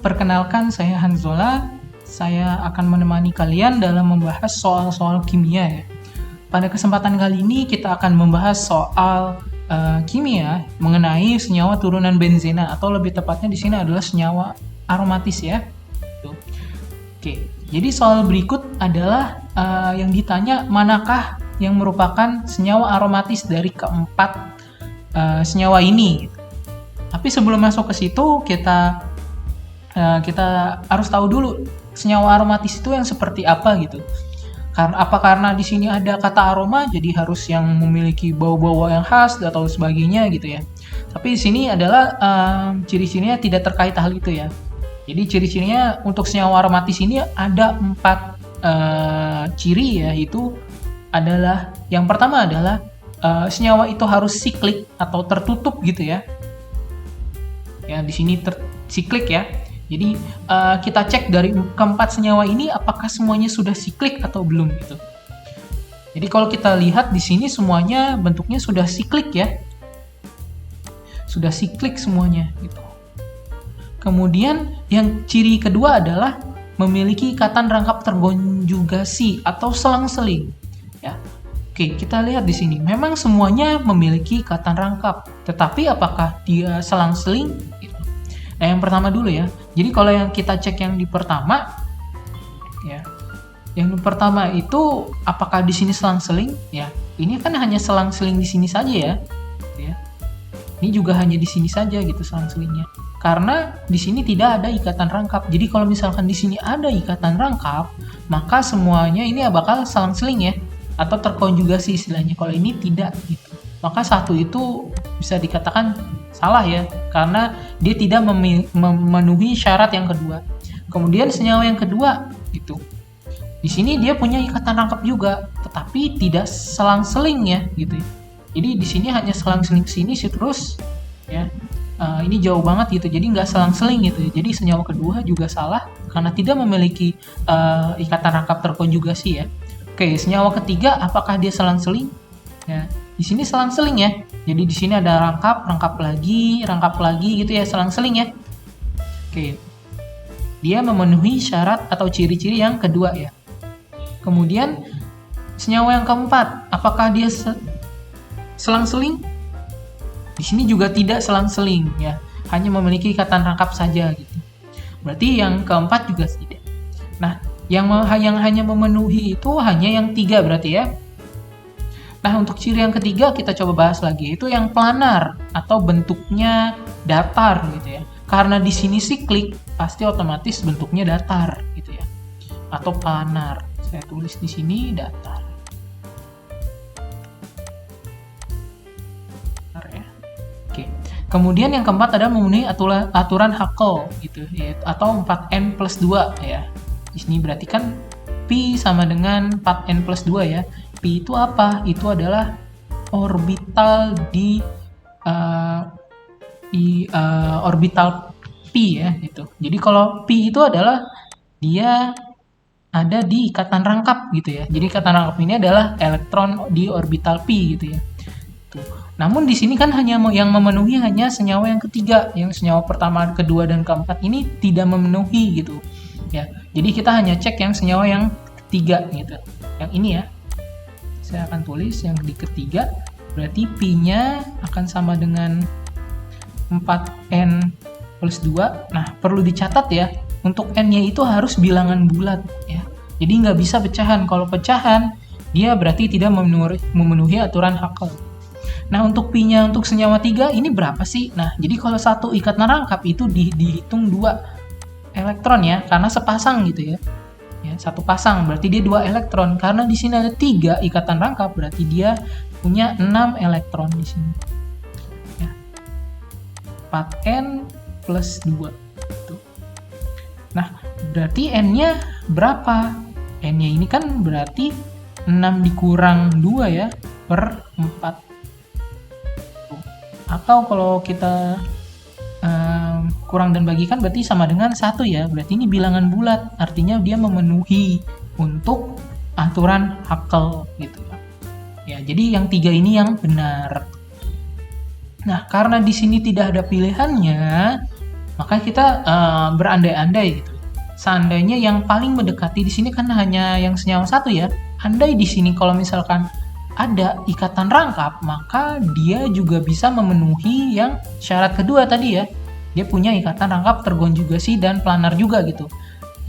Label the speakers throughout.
Speaker 1: perkenalkan saya Hanzola. Saya akan menemani kalian dalam membahas soal-soal kimia ya. Pada kesempatan kali ini kita akan membahas soal kimia mengenai senyawa turunan benzena atau lebih tepatnya di sini adalah senyawa aromatis ya. Tuh. Oke, jadi soal berikut adalah yang ditanya manakah yang merupakan senyawa aromatis dari keempat senyawa ini. Tapi sebelum masuk ke situ kita harus tahu dulu senyawa aromatis itu yang seperti apa gitu. Karena di sini ada kata aroma jadi harus yang memiliki bau-bau yang khas atau sebagainya gitu ya. Tapi di sini adalah ciri-cirinya tidak terkait hal itu ya. Jadi ciri-cirinya untuk senyawa aromatis ini ada 4 ciri ya, yaitu adalah yang pertama adalah senyawa itu harus siklik atau tertutup gitu ya. Ya di sini siklik ya. Jadi kita cek dari keempat senyawa ini apakah semuanya sudah siklik atau belum gitu. Jadi kalau kita lihat di sini semuanya bentuknya sudah siklik ya. Sudah siklik semuanya gitu. Kemudian yang ciri kedua adalah memiliki ikatan rangkap terkonjugasi atau selang-seling ya. Oke, kita lihat di sini. Memang semuanya memiliki ikatan rangkap, tetapi apakah dia selang-seling? Nah, yang pertama dulu ya. Jadi kalau yang kita cek yang di pertama, ya, yang pertama itu apakah di sini selang-seling? Ya, ini kan hanya selang-seling di sini saja ya. Ini juga hanya di sini saja gitu selang-selingnya. Karena di sini tidak ada ikatan rangkap. Jadi kalau misalkan di sini ada ikatan rangkap, maka semuanya ini bakal selang-seling ya, atau terkonjugasi istilahnya. Kalau ini tidak gitu, maka satu itu bisa dikatakan salah ya, karena dia tidak memenuhi syarat yang kedua. Kemudian senyawa yang kedua gitu, di sini dia punya ikatan rangkap juga, tetapi tidak selang-seling ya gitu. Jadi di sini hanya selang-seling sini sih terus ya. Ini jauh banget gitu, jadi nggak selang-seling gitu. Jadi senyawa kedua juga salah karena tidak memiliki ikatan rangkap terkonjugasi ya. Oke, senyawa ketiga apakah dia selang-seling? Ya, di sini selang-seling ya. Jadi di sini ada rangkap lagi gitu ya, selang-seling ya. Oke. Dia memenuhi syarat atau ciri-ciri yang kedua ya. Kemudian senyawa yang keempat, apakah dia selang-seling? Di sini juga tidak selang-seling ya. Hanya memiliki ikatan rangkap saja gitu. Berarti yang keempat juga tidak. Nah, yang hanya memenuhi itu hanya yang 3 berarti ya. Nah, untuk ciri yang ketiga kita coba bahas lagi, itu yang planar atau bentuknya datar gitu ya. Karena di sini siklik, pasti otomatis bentuknya datar gitu ya. Atau planar. Saya tulis di sini datar. Ya. Oke. Kemudian yang keempat adalah memenuhi aturan Haskell gitu ya, atau 4n+2 ya. Di sini berarti kan pi sama dengan 4n+2 ya. Pi itu apa? Itu adalah orbital di orbital pi ya gitu. Jadi kalau pi itu adalah dia ada di ikatan rangkap gitu ya. Jadi ikatan rangkap ini adalah elektron di orbital pi gitu ya. Tuh. Namun di sini kan hanya yang memenuhi hanya senyawa yang ketiga, yang senyawa pertama, kedua dan keempat ini tidak memenuhi gitu. Ya. Jadi kita hanya cek yang senyawa yang ketiga gitu. Yang ini ya. Saya akan tulis yang di ketiga, berarti pi-nya akan sama dengan 4n+2. Nah, perlu dicatat ya, untuk n-nya itu harus bilangan bulat ya. Jadi nggak bisa pecahan. Kalau pecahan, dia berarti tidak memenuhi aturan Haskell. Nah, untuk pi-nya untuk senyawa 3 ini berapa sih? Nah, jadi kalau satu ikatan rangkap itu dihitung 2 elektron ya, karena sepasang gitu ya. Ya, satu pasang berarti dia 2 elektron. Karena di sini ada 3 ikatan rangkap, berarti dia punya 6 elektron di sini. Ya. 4n+2. Tuh. Nah, berarti n-nya berapa? N-nya ini kan berarti 6 dikurang 2 ya, per 4. Tuh. Atau kalau kita kurang dan bagikan berarti sama dengan 1 ya. Berarti ini bilangan bulat, artinya dia memenuhi untuk aturan Haskell gitu ya. Jadi yang 3 ini yang benar. Nah, karena di sini tidak ada pilihannya, Maka kita berandai-andai gitu. Seandainya yang paling mendekati di sini kan hanya yang senyawa satu ya. Andai di sini kalau misalkan ada ikatan rangkap, maka dia juga bisa memenuhi yang syarat kedua tadi ya. Dia punya ikatan rangkap terkonjugasi dan planar juga gitu.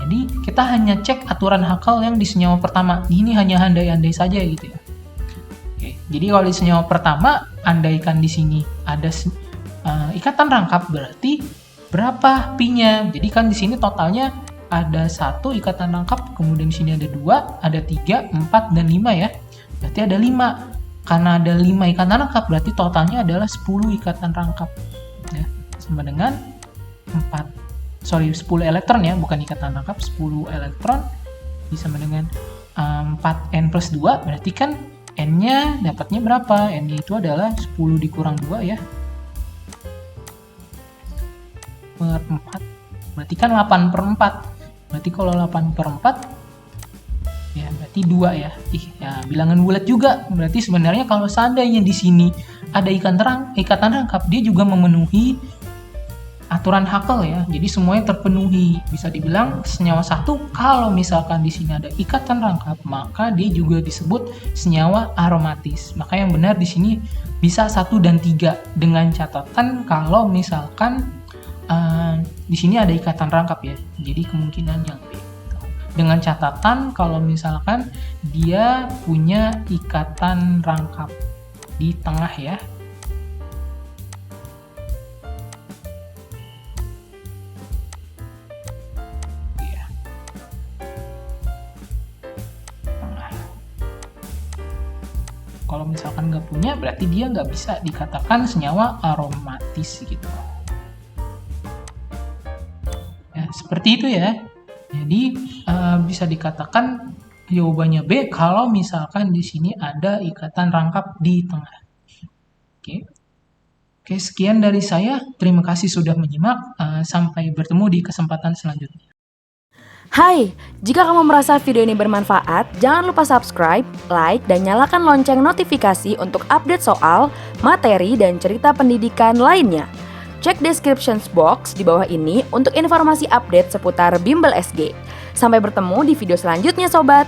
Speaker 1: Jadi kita hanya cek aturan Huckel yang di senyawa pertama. Ini hanya andai-andai saja gitu ya. Oke, jadi kalau di senyawa pertama, andaikan di sini ada ikatan rangkap, berarti berapa pi-nya? Jadi kan di sini totalnya ada 1 ikatan rangkap, kemudian di sini ada 2, ada 3, 4, dan 5 ya. Berarti ada 5. Karena ada 5 ikatan rangkap, berarti totalnya adalah 10 ikatan rangkap. Ya, sama dengan 10 elektron ya, bukan ikatan rangkap, 10 elektron sama dengan 4n plus 2, berarti kan n-nya dapatnya berapa? N-nya itu adalah 10 dikurang 2 ya. Per 4, berarti kan 8 per 4. Berarti kalau 8 per 4, ya berarti 2 ya. Ya bilangan bulat juga. Berarti sebenarnya kalau seandainya di sini ada ikatan rangkap, dia juga memenuhi aturan Huckel ya. Jadi semuanya terpenuhi. Bisa dibilang senyawa satu kalau misalkan di sini ada ikatan rangkap, maka dia juga disebut senyawa aromatis. Maka yang benar di sini bisa 1 dan 3 dengan catatan kalau misalkan di sini ada ikatan rangkap ya. Jadi kemungkinan yang B. Dengan catatan kalau misalkan dia punya ikatan rangkap di tengah ya. Kalau misalkan nggak punya, berarti dia nggak bisa dikatakan senyawa aromatis gitu. Ya, seperti itu ya. Jadi bisa dikatakan jawabannya B kalau misalkan di sini ada ikatan rangkap di tengah. Oke, sekian dari saya. Terima kasih sudah menyimak. Sampai bertemu di kesempatan selanjutnya.
Speaker 2: Hai, jika kamu merasa video ini bermanfaat, jangan lupa subscribe, like, dan nyalakan lonceng notifikasi untuk update soal, materi, dan cerita pendidikan lainnya. Cek description box di bawah ini untuk informasi update seputar Bimbel SG. Sampai bertemu di video selanjutnya, Sobat!